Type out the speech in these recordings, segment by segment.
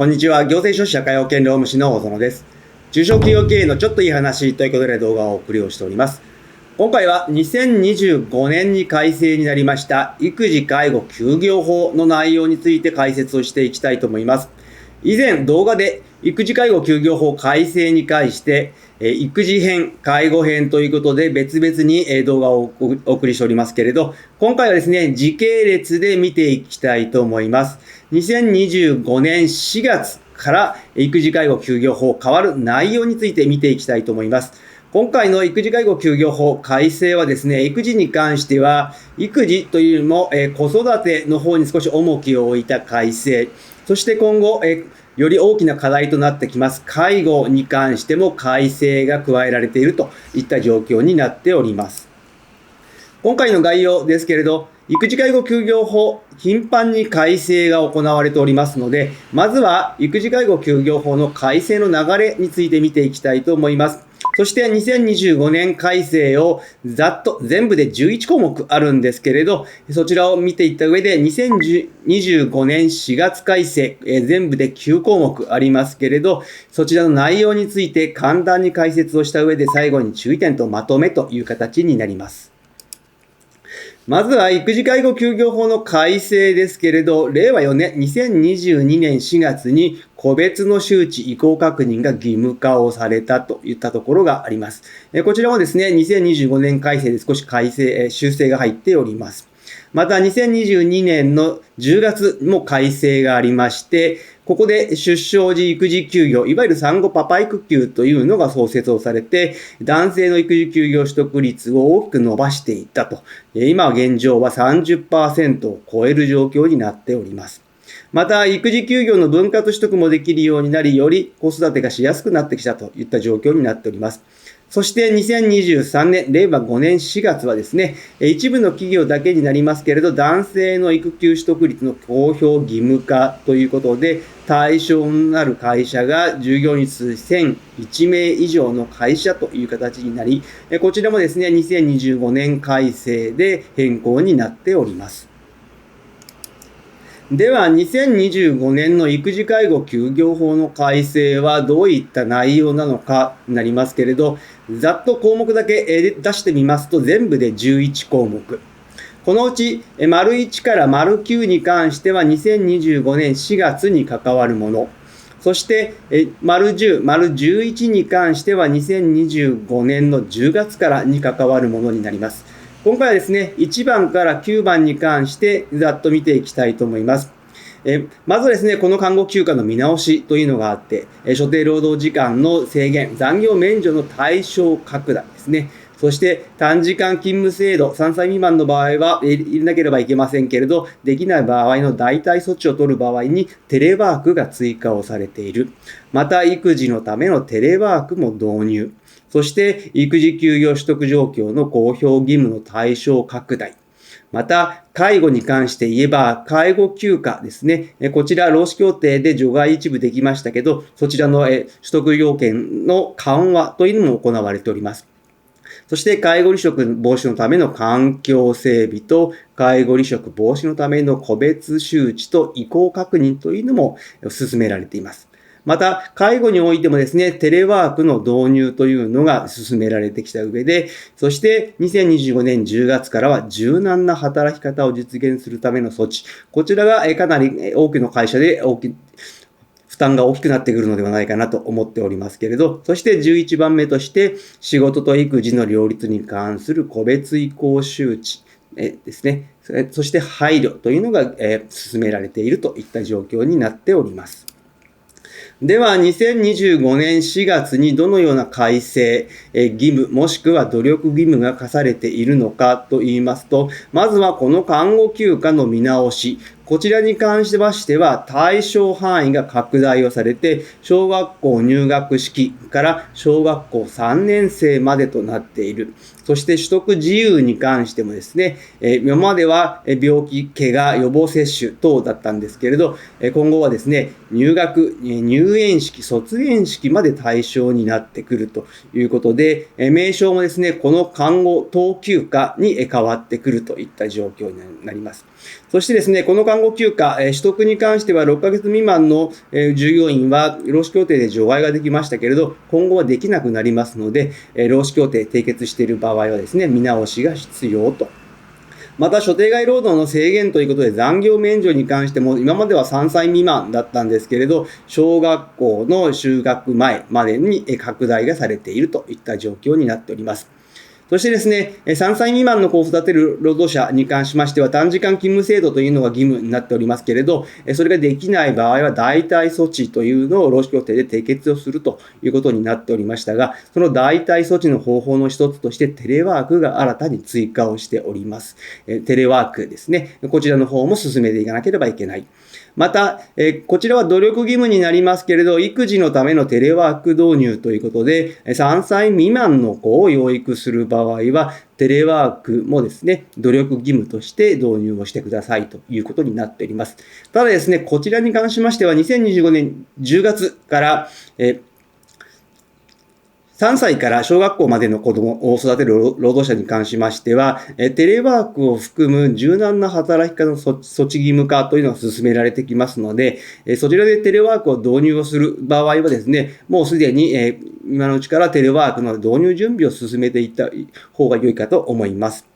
こんにちは。行政書士社会保険労務士の小園です。中小企業経営のちょっといい話ということで動画をお送りをしております。今回は2025年に改正になりました育児介護休業法の内容について解説をしていきたいと思います。以前動画で育児介護休業法改正に関して育児編、介護編ということで別々に動画をお送りしておりますけれど、今回はですね、時系列で見ていきたいと思います。2025年4月から育児介護休業法変わる内容について見ていきたいと思います。今回の育児介護休業法改正はですね、育児に関しては、育児というよりも子育ての方に少し重きを置いた改正、そして今後、より大きな課題となってきます介護に関しても改正が加えられているといった状況になっております。今回の概要ですけれど、育児介護休業法、頻繁に改正が行われておりますので、まずは育児介護休業法の改正の流れについて見ていきたいと思います。そして2025年改正をざっと全部で11項目あるんですけれど、そちらを見ていった上で2025年4月改正、全部で9項目ありますけれど、そちらの内容について簡単に解説をした上で最後に注意点とまとめという形になります。まずは育児介護休業法の改正ですけれど、令和4年2022年4月に個別の周知意向確認が義務化をされたといったところがあります。こちらもですね、2025年改正で少し修正が入っております。また2022年の10月も改正がありまして、ここで出生時育児休業、いわゆる産後パパ育休というのが創設をされて、男性の育児休業取得率を大きく伸ばしていったと。今は現状は 30% を超える状況になっております。また、育児休業の分割取得もできるようになり、より子育てがしやすくなってきたといった状況になっております。そして2023年、令和5年4月はですね、一部の企業だけになりますけれど、男性の育休取得率の公表義務化ということで、対象になる会社が従業員数1001名以上の会社という形になり、こちらもですね、2025年改正で変更になっております。では、2025年の育児介護休業法の改正はどういった内容なのかになりますけれど、ざっと項目だけ出してみますと全部で11項目。このうち、丸1から丸9に関しては2025年4月に関わるもの。そして、丸10、丸11に関しては2025年の10月からに関わるものになります。今回はですね、1番から9番に関してざっと見ていきたいと思います。まずですね、この看護休暇の見直しというのがあって、所定労働時間の制限、残業免除の対象拡大ですね。そして短時間勤務制度、3歳未満の場合は入れなければいけませんけれど、できない場合の代替措置を取る場合にテレワークが追加をされている。また育児のためのテレワークも導入。そして育児休業取得状況の公表義務の対象拡大。また、介護に関して言えば、介護休暇ですね。こちら、労使協定で除外一部できましたけど、そちらの取得要件の緩和というのも行われております。そして、介護離職防止のための環境整備と、介護離職防止のための個別周知と意向確認というのも進められています。また、介護においてもですね、テレワークの導入というのが進められてきた上で、そして2025年10月からは柔軟な働き方を実現するための措置。こちらがかなり多くの会社で負担が大きくなってくるのではないかなと思っておりますけれど、そして11番目として、仕事と育児の両立に関する個別意向周知ですね。そして配慮というのが進められているといった状況になっております。では、2025年4月にどのような改正、義務、もしくは努力義務が課されているのかと言いますと、まずはこの看護休暇の見直し、こちらに関しましては対象範囲が拡大をされて、小学校入学式から小学校3年生までとなっている。そして取得自由に関してもですね、今までは病気、怪我、予防接種等だったんですけれど、今後はですね、入入園式、卒園式まで対象になってくるということで、名称もですね、この看護等休暇に変わってくるといった状況になります。そしてですね、この看護休暇、取得に関しては6ヶ月未満の従業員は労使協定で除外ができましたけれど、今後はできなくなりますので、労使協定締結している場合はですね、見直しが必要と。また、所定外労働の制限ということで、残業免除に関しても、今までは3歳未満だったんですけれど、小学校の就学前までに拡大がされているといった状況になっております。そしてですね、3歳未満の子を育てる労働者に関しましては、短時間勤務制度というのが義務になっておりますけれど、それができない場合は代替措置というのを労使協定で締結をするということになっておりましたが、その代替措置の方法の一つとしてテレワークが新たに追加をしております。テレワークですね、こちらの方も進めていかなければいけない。また、こちらは努力義務になりますけれど、育児のためのテレワーク導入ということで、3歳未満の子を養育する場合は、テレワークもですね、努力義務として導入をしてくださいということになっております。ただですね、こちらに関しましては、2025年10月から、3歳から小学校までの子供を育てる労働者に関しましては、テレワークを含む柔軟な働き方の措置義務化というのが進められてきますので、そちらでテレワークを導入をする場合はですね、もうすでに今のうちからテレワークの導入準備を進めていった方が良いかと思います。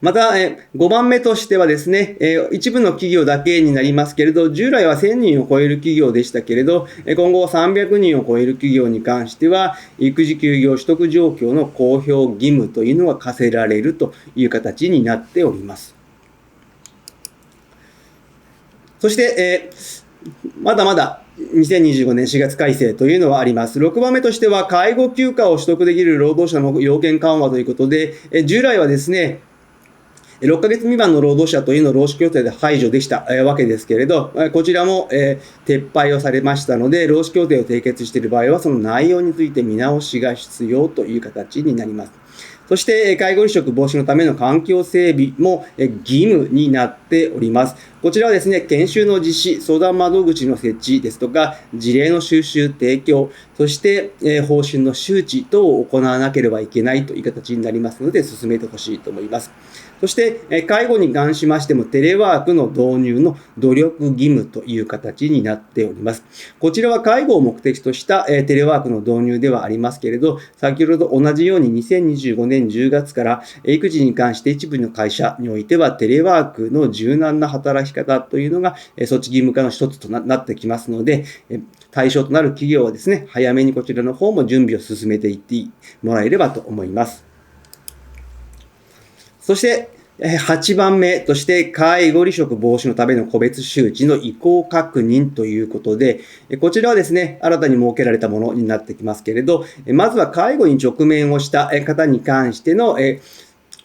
また、5番目としてはですね、一部の企業だけになりますけれど、従来は1000人を超える企業でしたけれど、今後は300人を超える企業に関しては、育児休業取得状況の公表義務というのが課せられるという形になっております。そして、まだまだ2025年4月改正というのはあります。6番目としては、介護休暇を取得できる労働者の要件緩和ということで、従来はですね、6ヶ月未満の労働者というのを労使協定で排除できたわけですけれど、こちらも撤廃をされましたので、労使協定を締結している場合は、その内容について見直しが必要という形になります。そして、介護離職防止のための環境整備も義務になっております。こちらはですね、研修の実施、相談窓口の設置ですとか、事例の収集、提供、そして方針の周知等を行わなければいけないという形になりますので、進めてほしいと思います。そして、介護に関しましても、テレワークの導入の努力義務という形になっております。こちらは介護を目的としたテレワークの導入ではありますけれど、先ほど同じように2025年10月から育児に関して一部の会社においてはテレワークの柔軟な働き方というのが措置義務化の一つとなってきますので、対象となる企業はですね、早めにこちらの方も準備を進めていってもらえればと思います。そして、8番目として、介護離職防止のための個別周知の意向確認ということで、こちらはですね、新たに設けられたものになってきますけれど、まずは介護に直面をした方に関しての、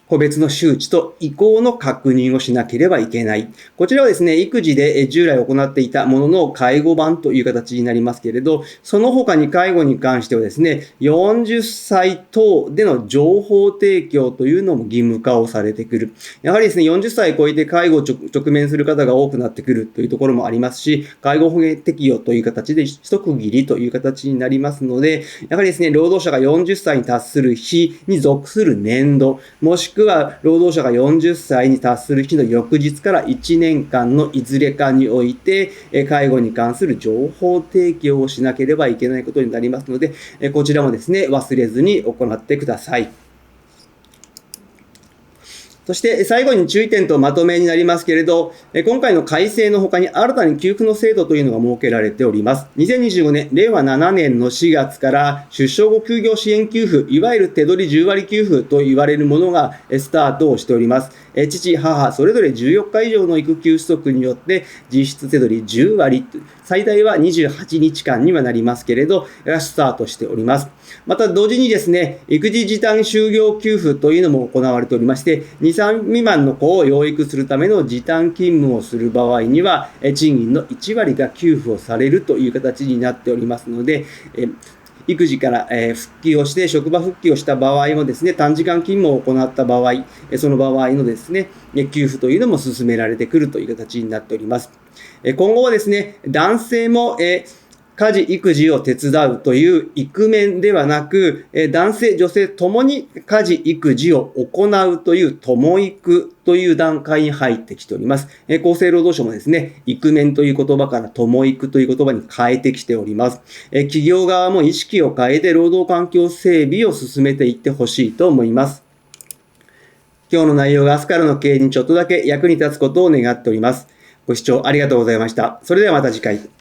個別の周知と意向の確認をしなければいけない。こちらはですね、育児で従来行っていたものの介護版という形になりますけれど、その他に介護に関してはですね、40歳等での情報提供というのも義務化をされてくる。やはりですね、40歳を超えて介護を直面する方が多くなってくるというところもありますし、介護保険適用という形で一区切りという形になりますので、やはりですね、労働者が40歳に達する日に属する年度、もしくは労働者が40歳に達する日の翌日から1年間のいずれかにおいて、介護に関する情報提供をしなければいけないことになりますので、こちらもですね、忘れずに行ってください。そして最後に注意点とまとめになりますけれど、今回の改正の他に新たに給付の制度というのが設けられております。2025年、令和7年の4月から出生後休業支援給付、いわゆる手取り10割給付と言われるものがスタートをしております。父、母、それぞれ14日以上の育休取得によって実質手取り10割、最大は28日間にはなりますけれど、スタートしております。また同時にですね、育児時短就業給付というのも行われておりまして、2歳未満の子を養育するための時短勤務をする場合には、賃金の1割が給付をされるという形になっておりますので、育児から復帰をして、職場復帰をした場合もですね、短時間勤務を行った場合、その場合のですね、給付というのも進められてくるという形になっております。今後はですね、男性も家事・育児を手伝うというイクメンではなく、男性・女性ともに家事・育児を行うという共育という段階に入ってきております。厚生労働省もですね、イクメンという言葉から共育という言葉に変えてきております。企業側も意識を変えて労働環境整備を進めていってほしいと思います。今日の内容が明日からの経営にちょっとだけ役に立つことを願っております。ご視聴ありがとうございました。それではまた次回。